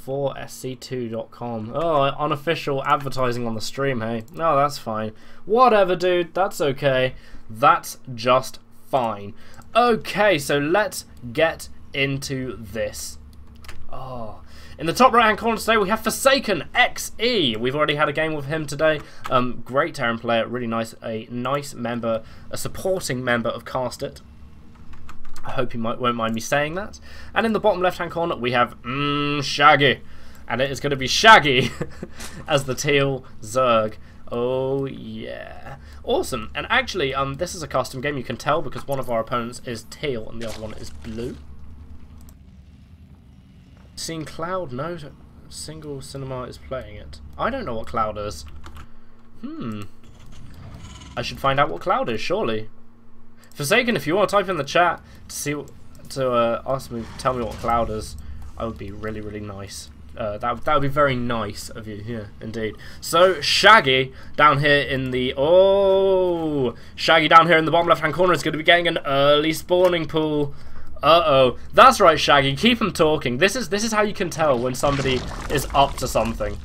ForsakeNXE2.com. Oh, unofficial advertising on the stream, hey? No, that's fine. Whatever, dude. That's okay. That's just fine. Okay, so let's get into this. Oh, in the top right hand corner today we have ForsakeNXE. We've already had a game with him today. Great Terran player, really nice, a nice member, a supporting member of Cast It. I hope you won't mind me saying that. And in the bottom left hand corner we have ShaGGy, and it is going to be ShaGGy as the teal Zerg. Oh yeah, awesome. And actually this is a custom game, you can tell because one of our opponents is teal and the other one is blue. Seen Cloud? No, single cinema is playing it. I don't know what Cloud is. I should find out what Cloud is, surely. Forsaken, if you want to type in the chat to see ask me, tell me what Cloud is, I would be really, really nice. That would be very nice of you, yeah, indeed. So ShaGGy down here in the ShaGGy down here in the bottom left-hand corner is going to be getting an early spawning pool. Uh-oh. That's right, ShaGGy. Keep them talking. This is how you can tell when somebody is up to something.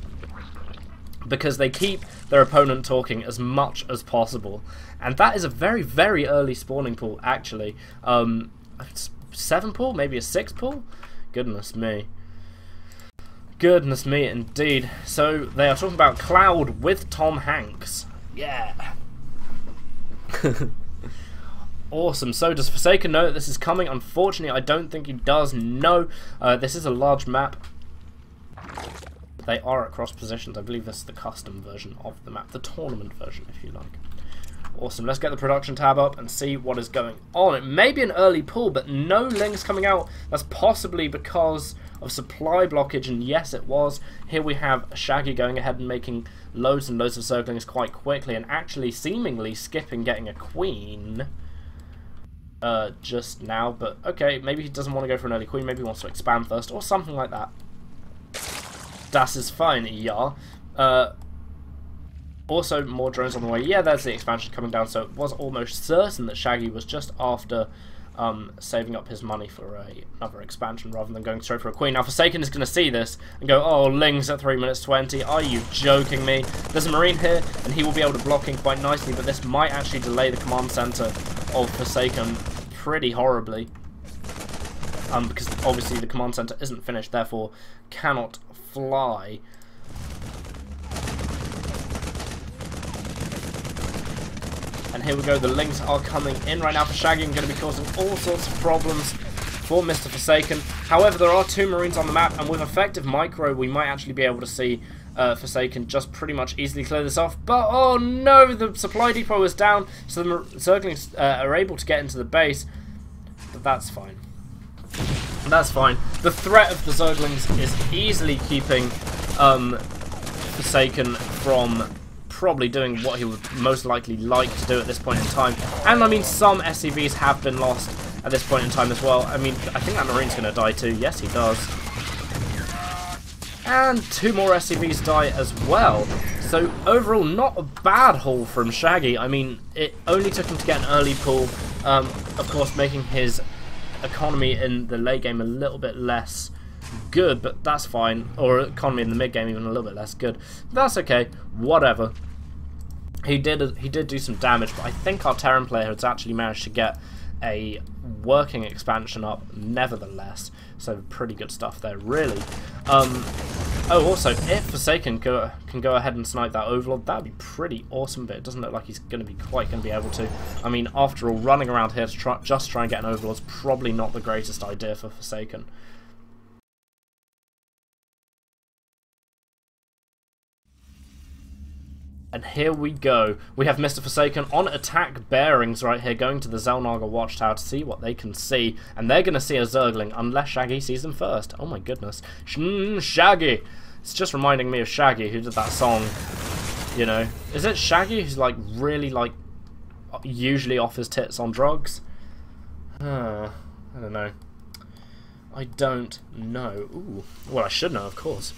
Because they keep their opponent talking as much as possible. And that is a very, very early spawning pool, actually. 7 pool? Maybe a 6 pool? Goodness me. Goodness me, indeed. So, they are talking about Cloud with Tom Hanks. Yeah. Awesome. So does Forsaken know that this is coming? Unfortunately, I don't think he does. No. This is a large map. They are at cross positions. I believe this is the custom version of the map. The tournament version, if you like. Awesome. Let's get the production tab up and see what is going on. It may be an early pull, but no links coming out. That's possibly because of supply blockage, and yes, it was. Here we have ShaGGy going ahead and making loads and loads of Zerglings quite quickly, and actually seemingly skipping getting a queen just now, but okay, maybe he doesn't want to go for an early queen, maybe he wants to expand first, or something like that. Das is fine, yeah. Also, more drones on the way. Yeah, there's the expansion coming down, so it was almost certain that ShaGGy was just after saving up his money for another expansion rather than going straight for a queen. Now, Forsaken is going to see this and go, oh, Lings at 3 minutes 20. Are you joking me? There's a Marine here, and he will be able to block in quite nicely, but this might actually delay the command center of Forsaken pretty horribly. Because obviously the command center isn't finished, therefore cannot fly. And here we go, the Lings are coming in right now for ShaGGy and going to be causing all sorts of problems for Mr. Forsaken. However, there are 2 Marines on the map, and with effective micro, we might actually be able to see Forsaken just pretty much easily clear this off. But, oh no, the supply depot is down, so the Zerglings are able to get into the base. But that's fine. That's fine. The threat of the Zerglings is easily keeping Forsaken from probably doing what he would most likely like to do at this point in time. And I mean, some SCVs have been lost at this point in time as well. I mean, I think that Marine's going to die too. Yes, he does. And 2 more SCVs die as well. So overall, not a bad haul from ShaGGy. I mean, it only took him to get an early pull. Of course, making his economy in the late game a little bit less good, but that's fine. Or economy in the mid game even a little bit less good. That's okay. Whatever. He did do some damage, but I think our Terran player has actually managed to get a working expansion up nevertheless. So pretty good stuff there, really. Oh, also, if Forsaken can go ahead and snipe that Overlord, that would be pretty awesome, but it doesn't look like he's going to be quite going to be able to. I mean, after all, running around here to just try and get an Overlord is probably not the greatest idea for Forsaken. And here we go. We have Mr. Forsaken on attack bearings right here, going to the Zelnaga Watchtower to see what they can see. And they're going to see a Zergling, unless ShaGGy sees them first. Oh my goodness. ShaGGy! It's just reminding me of ShaGGy, who did that song. You know. Is it ShaGGy who's like really like usually off his tits on drugs? I don't know. I don't know. Ooh. Well, I should know, of course.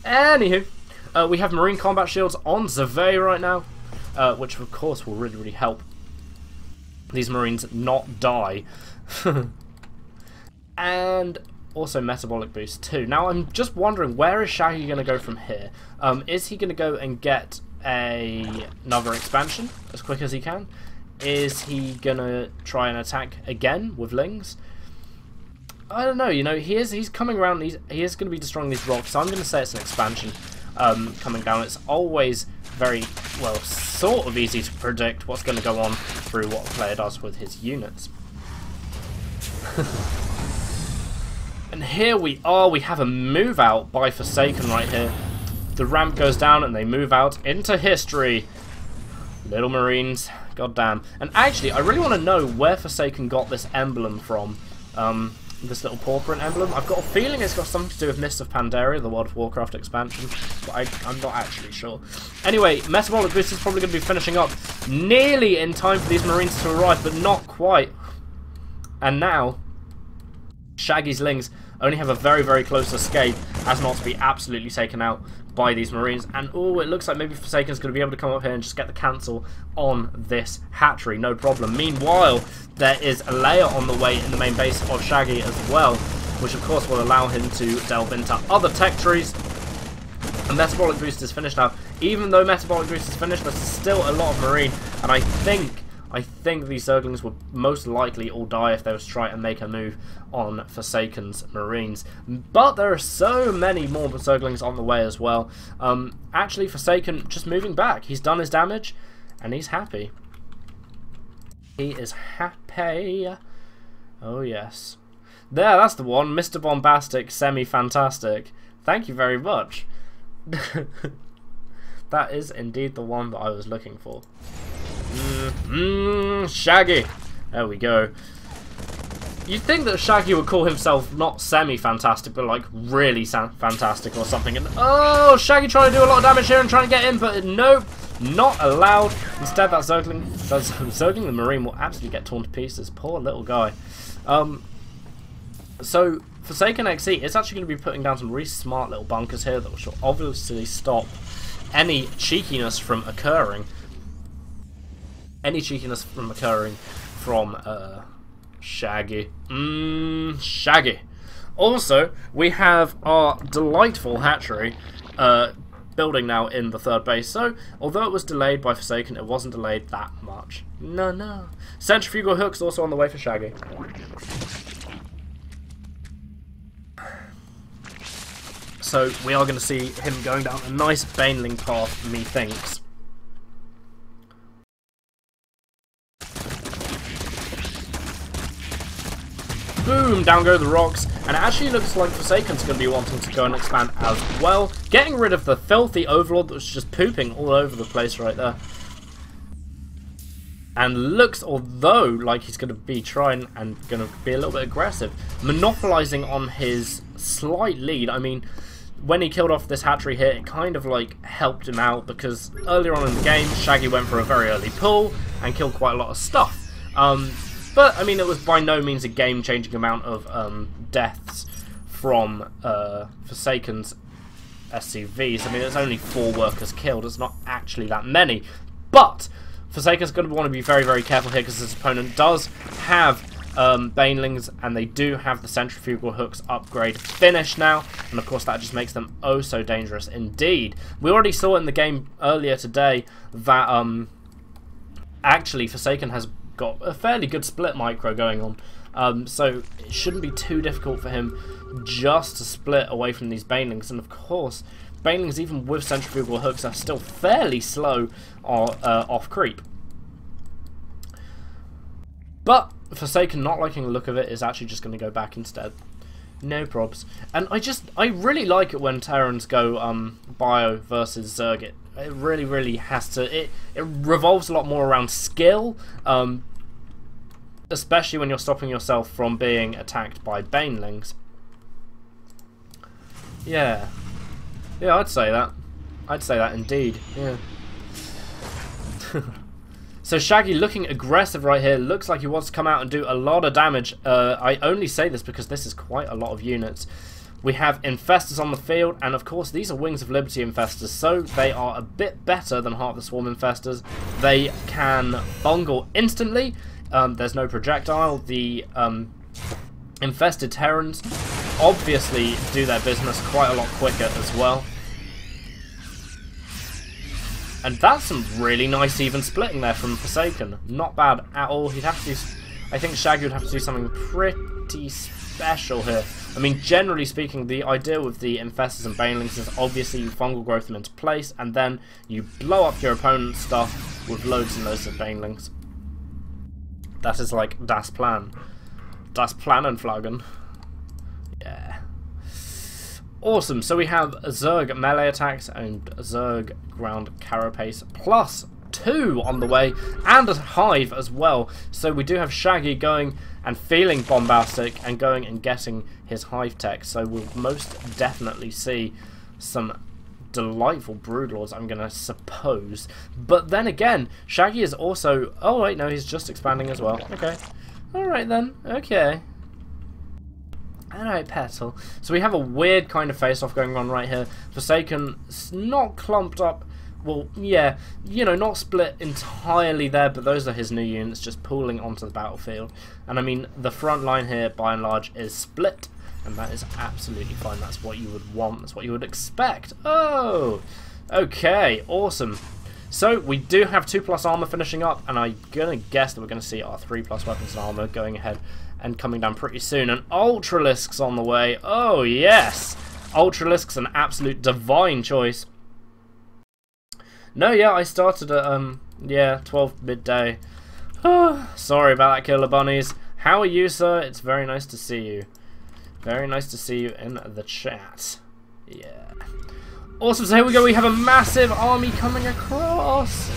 Anywho. We have Marine combat shields on Zerve right now, which of course will really, really help these Marines not die. And also metabolic boost too. Now I'm just wondering, where is Shaggy going to go from here? Is he going to go and get another expansion as quick as he can? Is he going to try and attack again with Lings? I don't know, you know, he's coming around, he is going to be destroying these rocks, so I'm going to say it's an expansion coming down. It's always very, well, sort of easy to predict what's going to go on through what a player does with his units. And here we are, we have a move out by Forsaken right here. The ramp goes down and they move out into history. Little Marines, goddamn. And actually, I really want to know where Forsaken got this emblem from. This little paw print emblem. I've got a feeling it's got something to do with Mists of Pandaria, the World of Warcraft expansion, but I'm not actually sure. Anyway, Metabolic Boost is probably going to be finishing up nearly in time for these Marines to arrive, but not quite. And now, Shaggy's Lings only have a very, very close escape as not to be absolutely taken out by these Marines. And oh, it looks like maybe Forsaken's going to be able to come up here and just get the cancel on this hatchery, no problem. Meanwhile, there is a layer on the way in the main base of Shaggy as well, which of course will allow him to delve into other tech trees. And Metabolic Boost is finished now. Even though Metabolic Boost is finished, there's still a lot of Marine, and I think these Zerglings would most likely all die if they was to try and make a move on Forsaken's Marines. But there are so many more Zerglings on the way as well. Actually, Forsaken just moving back. He's done his damage, and he's happy. He is happy. Oh, yes. There, that's the one. Mr. Bombastic, Semi-Fantastic. Thank you very much. That is indeed the one that I was looking for. Shaggy. There we go. You'd think that Shaggy would call himself not semi-fantastic, but like really fantastic or something. And oh, Shaggy trying to do a lot of damage here and trying to get in, but nope, not allowed. Instead, that Zergling the Marine will absolutely get torn to pieces. Poor little guy. So ForsakeNXE is actually going to be putting down some really smart little bunkers here that will obviously stop any cheekiness from occurring. From Shaggy. Shaggy. Also, we have our delightful hatchery building now in the third base. So, although it was delayed by Forsaken, it wasn't delayed that much. No. Centrifugal hooks also on the way for Shaggy. So, we are going to see him going down a nice Baneling path, methinks. Boom! Down go the rocks, and it actually looks like Forsaken's going to be wanting to go and expand as well, getting rid of the filthy Overlord that was just pooping all over the place right there. And looks, although, like he's going to be trying and going to be a little bit aggressive, monopolizing on his slight lead. I mean, when he killed off this hatchery here, it kind of like helped him out, because earlier on in the game, Shaggy went for a very early pull and killed quite a lot of stuff. But, I mean, it was by no means a game-changing amount of deaths from Forsaken's SCVs. I mean, there's only 4 workers killed. It's not actually that many. But Forsaken's going to want to be very, very careful here, because his opponent does have Banelings, and they do have the centrifugal hooks upgrade finished now. And, of course, that just makes them oh so dangerous indeed. We already saw in the game earlier today that actually Forsaken has got a fairly good split micro going on, so it shouldn't be too difficult for him just to split away from these Banelings. And of course, Banelings, even with centrifugal hooks, are still fairly slow off creep. But Forsaken, not liking the look of it, is actually just going to go back instead. No probs. And I really like it when Terrans go Bio versus Zerg. It really, really has to. It revolves a lot more around skill, especially when you're stopping yourself from being attacked by Banelings. Yeah, I'd say that. I'd say that indeed. Yeah. So Shaggy looking aggressive right here. Looks like he wants to come out and do a lot of damage. I only say this because this is quite a lot of units. We have Infestors on the field, and of course these are Wings of Liberty Infestors, so they are a bit better than Heart of the Swarm Infestors. They can bungle instantly. There's no projectile. The infested Terrans obviously do their business quite a lot quicker as well. And that's some really nice even splitting there from Forsaken. Not bad at all. He'd have to do, I think ShaGGy would have to do something pretty special here. I mean, generally speaking, the idea with the Infestors and Banelings is obviously you fungal growth them into place, and then you blow up your opponent's stuff with loads and loads of Banelings. That is like das Plan. Das Planenflaggen. Yeah. Awesome, so we have Zerg melee attacks and Zerg ground carapace +2 on the way, and a hive as well. So we do have ShaGGy going and feeling bombastic and going and getting his hive tech. So we'll most definitely see some delightful broodlords, I'm gonna suppose. But then again, ShaGGy is also, oh wait, no, he's just expanding as well. Okay, alright then, okay. Alright, Petal. So we have a weird kind of face-off going on right here. Forsaken, not clumped up, well, yeah, you know, not split entirely there, but those are his new units just pooling onto the battlefield. And I mean, the front line here, by and large, is split, and that is absolutely fine. That's what you would want, that's what you would expect. Oh, okay, awesome. So we do have 2+ armor finishing up, and I'm gonna guess that we're gonna see our 3+ weapons and armor going ahead and coming down pretty soon. And Ultralisk's on the way. Oh yes, Ultralisk's an absolute divine choice. No, yeah, I started at yeah, 12 midday. Oh, sorry about that, Killer Bunnies. How are you, sir? It's very nice to see you. Very nice to see you in the chat. Yeah. Awesome, so here we go. We have a massive army coming across.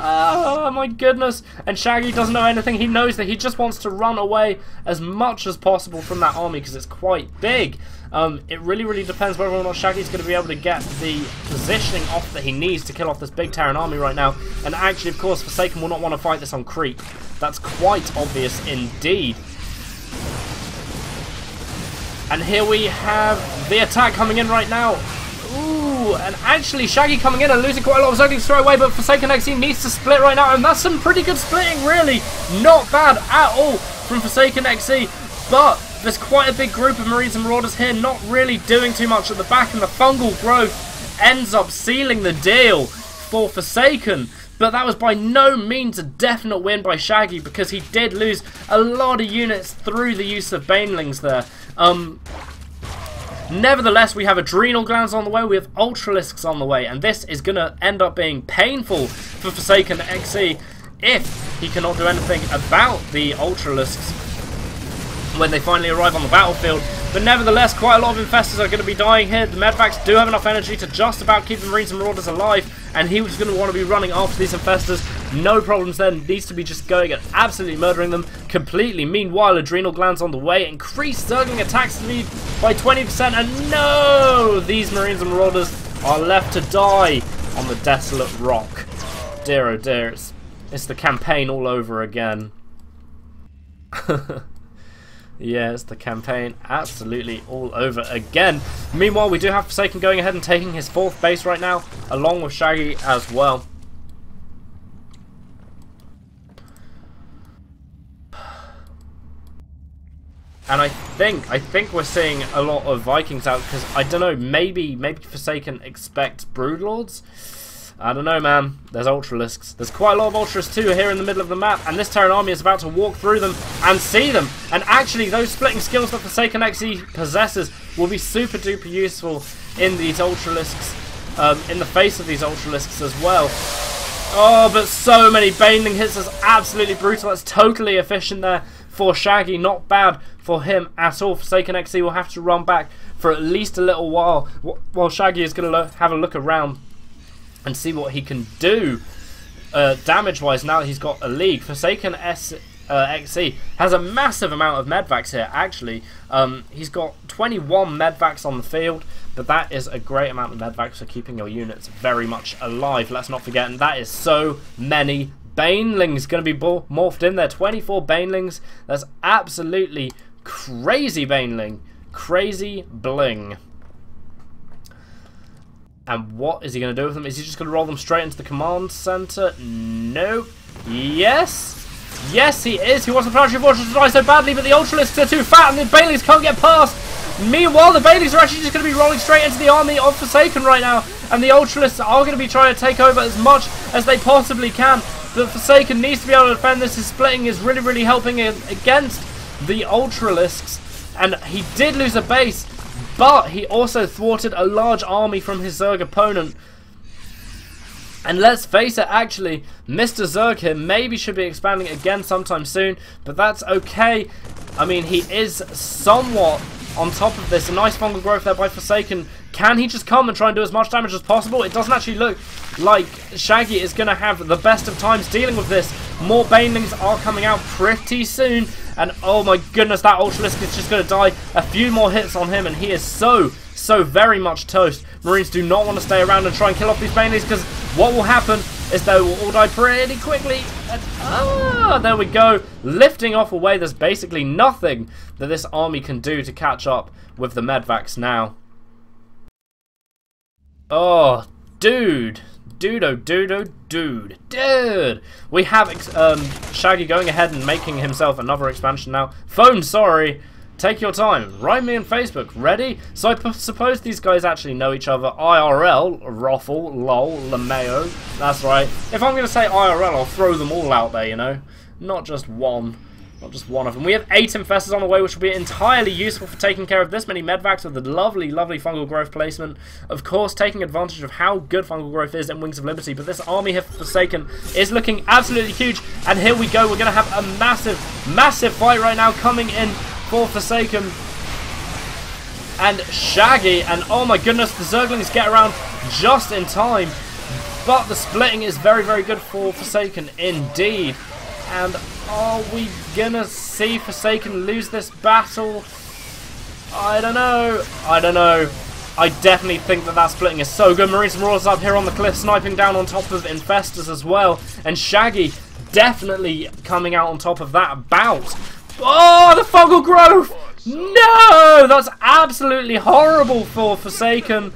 Oh my goodness. And ShaGGy doesn't know anything. He knows that he just wants to run away as much as possible from that army because it's quite big. It really depends whether or not ShaGGy's going to be able to get the positioning off that he needs to kill off this big Terran army right now. And actually, of course, Forsaken will not want to fight this on creep. That's quite obvious indeed. And here we have the attack coming in right now. Ooh, and actually ShaGGy coming in and losing quite a lot of Zerglings straight away, but ForsakeNXE needs to split right now, and that's some pretty good splitting, really. Not bad at all from ForsakeNXE, but there's quite a big group of Marines and Marauders here, not really doing too much at the back, and the fungal growth ends up sealing the deal for Forsaken. But that was by no means a definite win by ShaGGy, because he did lose a lot of units through the use of Banelings there. Nevertheless, we have Adrenal Glands on the way, we have Ultralisks on the way, and this is going to end up being painful for ForsakeNXE if he cannot do anything about the Ultralisks when they finally arrive on the battlefield. But nevertheless, quite a lot of Infestors are going to be dying here. The Medvacs do have enough energy to just about keep the Marines and Marauders alive, and he was going to want to be running after these Infestors. No problems then, needs to be just going and absolutely murdering them completely. Meanwhile, Adrenal Glands on the way, increased Zergling attack speed by 20%, and no! These Marines and Marauders are left to die on the desolate rock. Dear oh dear, it's the campaign all over again. Yeah, it's the campaign absolutely all over again. Meanwhile, we do have Forsaken going ahead and taking his 4th base right now, along with ShaGGy as well. And I think we're seeing a lot of Vikings out, because I don't know, maybe Forsaken expects Broodlords. I don't know, man. There's Ultralisks. There's quite a lot of Ultras too here in the middle of the map, and this Terran army is about to walk through them and see them. And actually, those splitting skills that ForsakeNXE possesses will be super duper useful in these Ultralisks, in the face of these Ultralisks as well. Oh, but so many Baneling hits. That's absolutely brutal. That's totally efficient there for ShaGGy. Not bad for him at all. ForsakeNXE will have to run back for at least a little while ShaGGy is going to have a look around and see what he can do damage-wise now that he's got a league. ForsakeNXE has a massive amount of medvacs here, actually. He's got 21 medvacs on the field, but that is a great amount of medvacs for keeping your units very much alive. Let's not forget, and that is so many Banelings going to be morphed in there. 24 Banelings. That's absolutely crazy Baneling. Crazy bling. And what is he going to do with them? Is he just going to roll them straight into the command center? Nope. Yes. Yes, he is. He wants the Planetary Fortress to die so badly, but the Ultralisks are too fat and the Baileys can't get past. Meanwhile, the Baileys are actually just going to be rolling straight into the army of Forsaken right now, and the Ultralisks are going to be trying to take over as much as they possibly can. But Forsaken needs to be able to defend this. His splitting is really, really helping against the Ultralisks, and he did lose a base, but he also thwarted a large army from his Zerg opponent. And let's face it, actually, Mr. Zerg here maybe should be expanding again sometime soon, but that's okay. I mean, he is somewhat on top of this. A nice fungal growth there by Forsaken. Can he just come and try and do as much damage as possible? It doesn't actually look like Shaggy is going to have the best of times dealing with this. More Banelings are coming out pretty soon. And oh my goodness, that Ultralisk is just going to die. A few more hits on him and he is so very much toast. Marines do not want to stay around and try and kill off these Banelings, because what will happen is they will all die pretty quickly. And, there we go. Lifting off away. There's basically nothing that this army can do to catch up with the Medvacs now. Oh, dude. Dude. We have Shaggy going ahead and making himself another expansion now. Phone, sorry. Take your time. Write me on Facebook. Ready? So I suppose these guys actually know each other. IRL, Roffle, LOL, LeMayo. That's right. If I'm going to say IRL, I'll throw them all out there, you know? Not just one. Not just one of them. We have 8 Infestors on the way, which will be entirely useful for taking care of this many Medvacs with the lovely fungal growth placement. Of course, taking advantage of how good fungal growth is in Wings of Liberty. But this army here for Forsaken is looking absolutely huge. And here we go. We're going to have a massive fight right now coming in for Forsaken and Shaggy, and oh my goodness, the Zerglings get around just in time, but the splitting is very good for Forsaken indeed. And are we gonna see Forsaken lose this battle? I don't know. I definitely think that splitting is so good. Marines and Marauders up here on the cliff, sniping down on top of Infestors as well, and Shaggy definitely coming out on top of that bout. Oh, the fungal growth! No! That's absolutely horrible for Forsaken.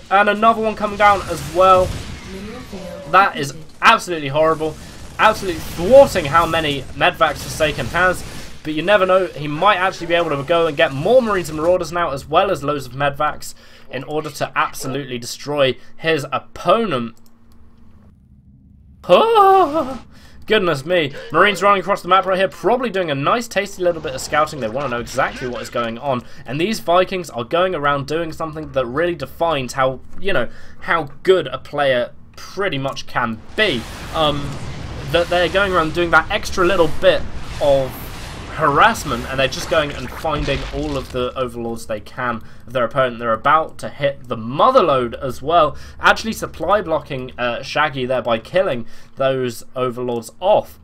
And another one coming down as well. That is absolutely horrible. Absolutely thwarting how many Medvacs Forsaken has. But you never know, he might actually be able to go and get more Marines and Marauders now, as well as loads of Medvacs, in order to absolutely destroy his opponent. Oh! Goodness me. Marines running across the map right here, probably doing a nice tasty little bit of scouting. They want to know exactly what is going on. And these Vikings are going around doing something that really defines how, you know, how good a player pretty much can be. That they're going around doing that extra little bit of harassment, and they're just going and finding all of the overlords they can of their opponent. They're about to hit the motherload as well, actually supply blocking Shaggy there by killing those overlords off.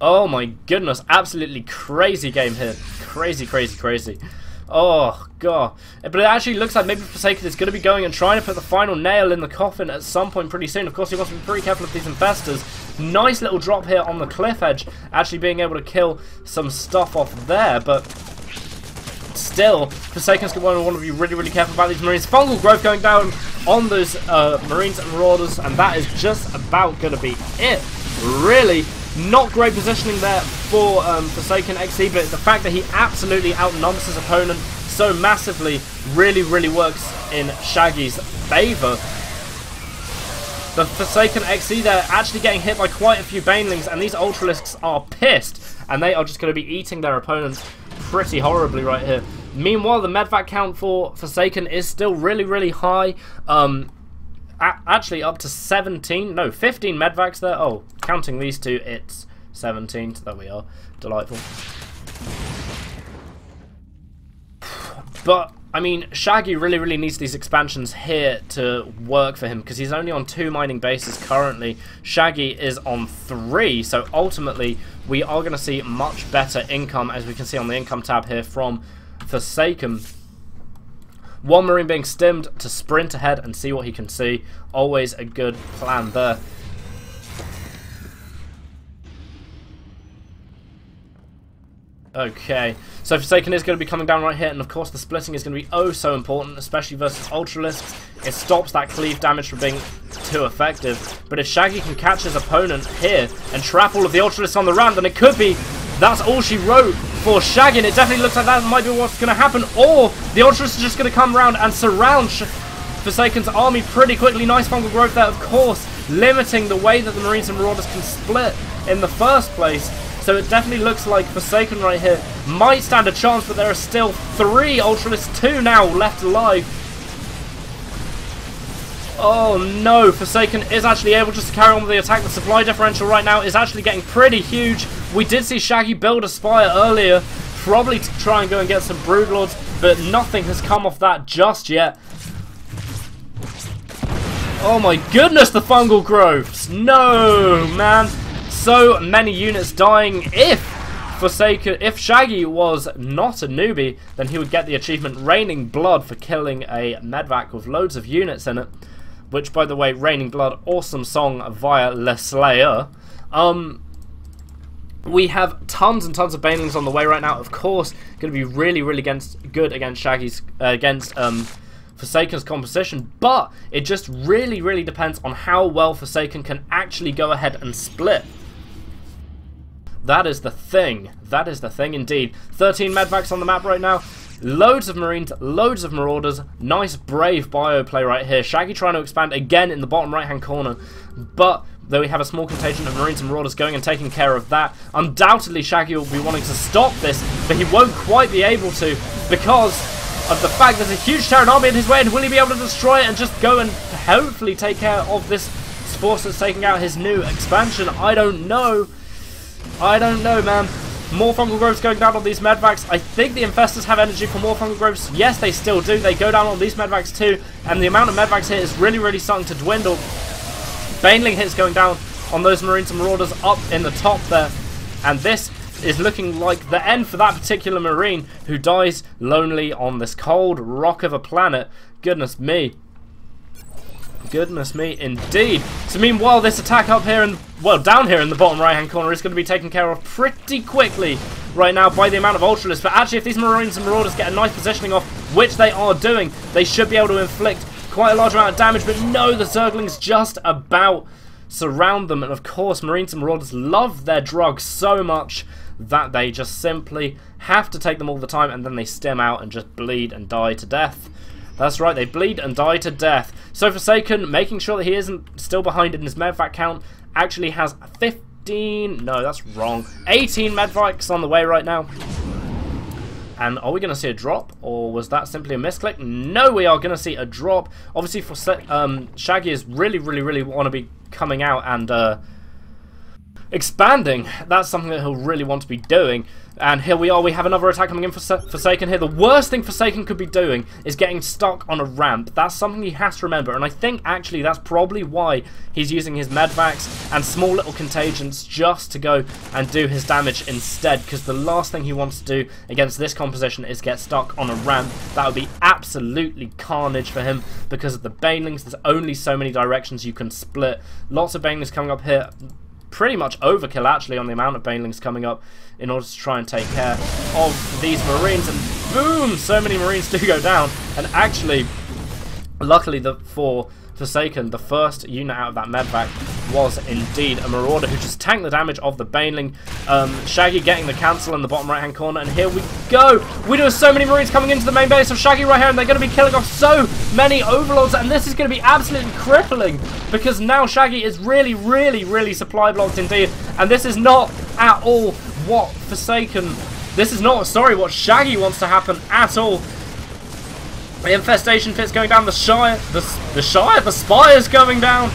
Oh my goodness, absolutely crazy game here. Crazy. Oh god. But it actually looks like maybe Forsaken is going to be going and trying to put the final nail in the coffin at some point pretty soon. Of course, he wants to be pretty careful of these Infestors. Nice little drop here on the cliff edge, actually being able to kill some stuff off there, but still, Forsaken's going to want to be really careful about these Marines. Fungal growth going down on those Marines and Marauders, and that is just about going to be it. Really not great positioning there for ForsakeNXE, but the fact that he absolutely outnumbers his opponent so massively really works in Shaggy's favour. The ForsakeNXE, they're actually getting hit by quite a few Banelings, and these Ultralisks are pissed, and they are just going to be eating their opponents pretty horribly right here. Meanwhile, the Medvac count for Forsaken is still really high. Actually up to 15 Medvacs there. Oh, counting these two, it's 17. So there we are. Delightful. But I mean, Shaggy really needs these expansions here to work for him, because he's only on 2 mining bases currently. Shaggy is on 3, so ultimately we are going to see much better income, as we can see on the income tab here from Forsaken. One Marine being stimmed to sprint ahead and see what he can see. Always a good plan there. Okay, so Forsaken is going to be coming down right here, and of course the splitting is going to be oh so important, especially versus Ultralisks. It stops that cleave damage from being too effective, but if Shaggy can catch his opponent here and trap all of the Ultralisks on the ramp, then it could be that's all she wrote for Shaggy, and it definitely looks like that might be what's going to happen, or the Ultralisks are just going to come around and surround Forsaken's army pretty quickly. Nice fungal growth there, of course, limiting the way that the Marines and Marauders can split in the first place. So it definitely looks like Forsaken right here might stand a chance, but there are still 3 Ultralisks, 2 now left alive. Oh no, Forsaken is actually able just to carry on with the attack. The supply differential right now is actually getting pretty huge. We did see Shaggy build a Spire earlier, probably to try and go and get some Broodlords, but nothing has come off that just yet. Oh my goodness, the fungal growths! No, man. So many units dying. If Shaggy was not a newbie, then he would get the achievement Raining Blood for killing a medvac with loads of units in it. Which, by the way, Raining Blood, awesome song via Le Slayer. We have tons and tons of Banelings on the way right now. Of course, going to be really, really good against Shaggy's Forsaken's composition, but it just really, really depends on how well Forsaken can actually go ahead and split. That is the thing. That is the thing indeed. 13 medvacs on the map right now. Loads of Marines, loads of Marauders. Nice, brave bio play right here. Shaggy trying to expand again in the bottom right-hand corner. But though we have a small contingent of Marines and Marauders going and taking care of that, undoubtedly Shaggy will be wanting to stop this, but he won't quite be able to because of the fact there's a huge Terran army in his way, and will he be able to destroy it and just go and hopefully take care of this force that's taking out his new expansion? I don't know. I don't know, man. More fungal growths going down on these medvacs. I think the infestors have energy for more fungal growths. Yes, they still do. They go down on these medvacs too, and the amount of medvacs here is really, really starting to dwindle. Baneling hits going down on those Marines and Marauders up in the top there, and this is looking like the end for that particular Marine who dies lonely on this cold rock of a planet. Goodness me. Goodness me, indeed. So meanwhile, this attack up here, down here in the bottom right-hand corner is going to be taken care of pretty quickly right now by the amount of Ultralisks. But actually, if these Marines and Marauders get a nice positioning off, which they are doing, they should be able to inflict quite a large amount of damage. But no, the Zerglings just about surround them. And of course, Marines and Marauders love their drugs so much that they just simply have to take them all the time, and then they stem out and just bleed and die to death. That's right, they bleed and die to death. So Forsaken, making sure that he isn't still behind in his medvac count, actually has 15... No, that's wrong. 18 medvacs on the way right now. And are we going to see a drop, or was that simply a misclick? No, we are going to see a drop. Obviously, Shaggy is really want to be coming out and expanding. That's something that he'll really want to be doing. And here we are, we have another attack coming in for Forsaken here. The worst thing Forsaken could be doing is getting stuck on a ramp. That's something he has to remember, and I think actually that's probably why he's using his medvacs and small little contagions just to go and do his damage instead, because the last thing he wants to do against this composition is get stuck on a ramp. That would be absolutely carnage for him because of the Banelings. There's only so many directions you can split. Lots of Banelings coming up here. Pretty much overkill actually on the amount of Banelings coming up in order to try and take care of these Marines, and boom, so many Marines do go down. And actually, luckily for Forsaken, the first unit out of that medvac was indeed a Marauder who just tanked the damage of the Baneling. Shaggy getting the cancel in the bottom right hand corner, and here we go. We do have so many Marines coming into the main base of Shaggy right here, and they're going to be killing off so many Overlords, and this is going to be absolutely crippling because now Shaggy is really supply blocked indeed, and this is not at all what what Shaggy wants to happen at all. The infestation pit's going down, the Spire's going down.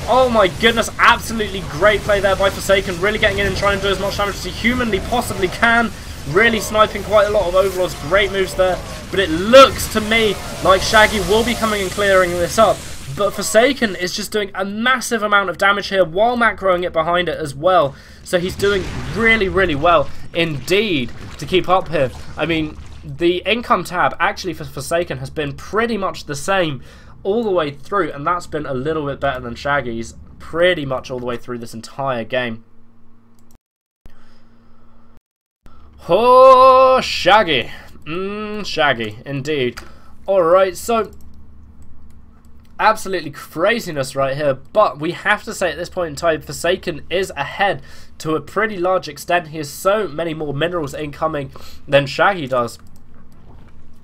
Oh my goodness, absolutely great play there by Forsaken, really getting in and trying to do as much damage as he humanly possibly can. Really sniping quite a lot of Overlords, great moves there. But it looks to me like Shaggy will be coming and clearing this up. But Forsaken is just doing a massive amount of damage here while macroing it behind it as well. So he's doing really well indeed to keep up here. I mean, the income tab actually for Forsaken has been pretty much the same all the way through, and that's been a little bit better than Shaggy's pretty much all the way through this entire game. Oh, ShaGGy. ShaGGy, indeed. Alright, so absolutely craziness right here, but we have to say at this point in time, Forsaken is ahead to a pretty large extent. He has so many more minerals incoming than ShaGGy does,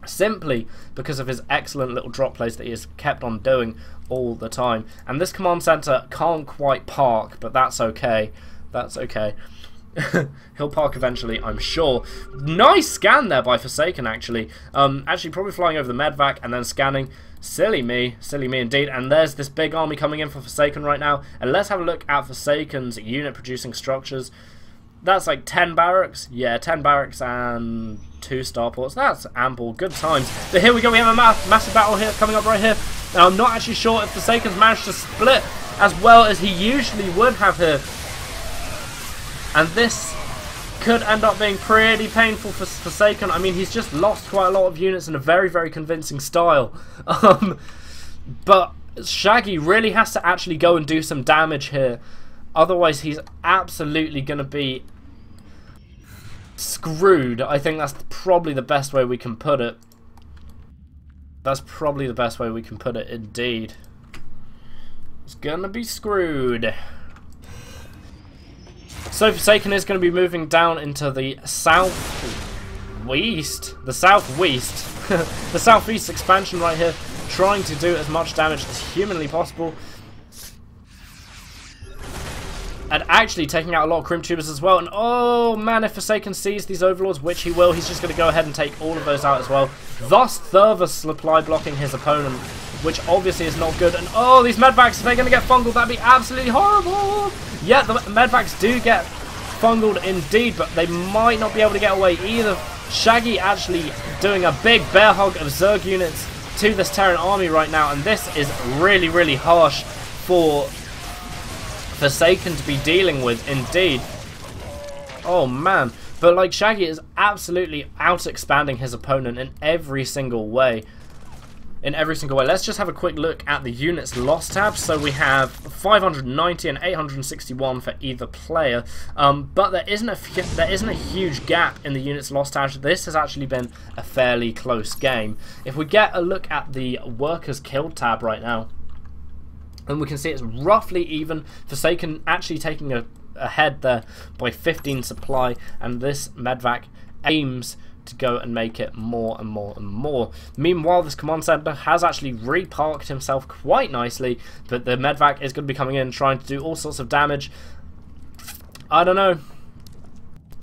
simply because of his excellent little drop plays that he has kept on doing all the time. And this command center can't quite park, but that's okay. That's okay. He'll park eventually, I'm sure. Nice scan there by Forsaken, actually. Actually, probably flying over the medvac and then scanning. Silly me indeed. And there's this big army coming in for Forsaken right now. And let's have a look at Forsaken's unit producing structures. That's like 10 barracks. Yeah, 10 barracks and 2 starports. That's ample. Good times. But here we go. We have a massive battle here coming up right here. Now, I'm not actually sure if Forsaken's managed to split as well as he usually would have here. And this could end up being pretty painful for Forsaken. I mean, he's just lost quite a lot of units in a very, very convincing style. But ShaGGy really has to actually go and do some damage here. Otherwise, he's absolutely going to be screwed. I think that's probably the best way we can put it. That's probably the best way we can put it, indeed. He's going to be screwed. So Forsaken is going to be moving down into the southeast, the southeast expansion right here, trying to do as much damage as humanly possible, and actually taking out a lot of crimp tubers as well. And oh man, if Forsaken sees these overlords, which he will, he's just going to go ahead and take all of those out as well, thus further supply blocking his opponent, which obviously is not good. And oh, these medvacs, if they're going to get fungled, that'd be absolutely horrible. Yeah, the medvacs do get fungled indeed, but they might not be able to get away either. ShaGGy actually doing a big bear hug of Zerg units to this Terran army right now, and this is really, really harsh for Forsaken to be dealing with, indeed. Oh man, but like ShaGGy is absolutely out-expanding his opponent in every single way. Let's just have a quick look at the units lost tab. So we have 590 and 861 for either player, but there isn't a huge gap in the units lost tab. This has actually been a fairly close game. If we get a look at the workers killed tab right now, and we can see it's roughly even. Forsaken actually taking ahead there by 15 supply, and this medvac aims to go and make it more and more and more. Meanwhile, this command center has actually reparked himself quite nicely, but the medvac is going to be coming in trying to do all sorts of damage. I don't know.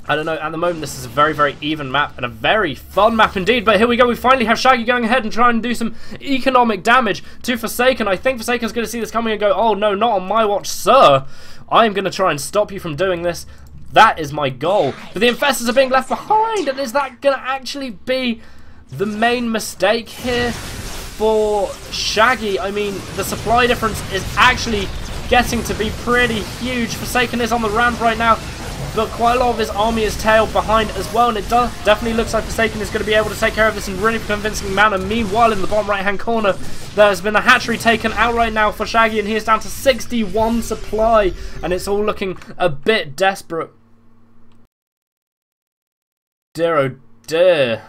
At the moment this is a very, very even map and a very fun map indeed, but here we go. We finally have ShaGGy going ahead and trying to do some economic damage to Forsaken. I think Forsaken's going to see this coming and go, oh no, not on my watch, sir. I am going to try and stop you from doing this. That is my goal. But the infestors are being left behind, and is that going to actually be the main mistake here for ShaGGy? I mean, the supply difference is actually getting to be pretty huge. Forsaken is on the ramp right now, but quite a lot of his army is tailed behind as well, and it definitely looks like Forsaken is going to be able to take care of this in a really convincing manner. Meanwhile, in the bottom right-hand corner, there has been a hatchery taken out right now for ShaGGy, and he is down to 61 supply, and it's all looking a bit desperate. Dear oh dear.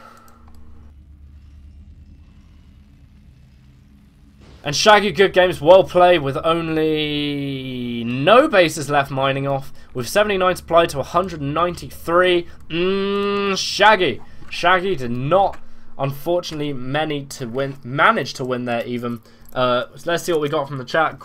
And ShaGGy, good games, well played, with only no bases left mining off, with 79 supply to 193. ShaGGy. ShaGGy did not, unfortunately, manage to win there even. So let's see what we got from the chat.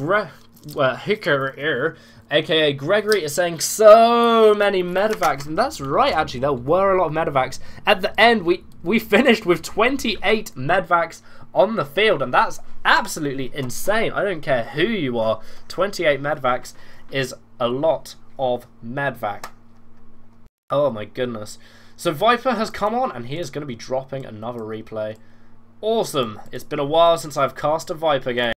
Hicker, aka Gregory, is saying so many medevacs, and that's right, actually, there were a lot of medevacs. At the end, we finished with 28 medevacs on the field, and that's absolutely insane. I don't care who you are, 28 medevacs is a lot of medvac. Oh my goodness. So Viper has come on, and he is going to be dropping another replay. Awesome. It's been a while since I've cast a Viper game.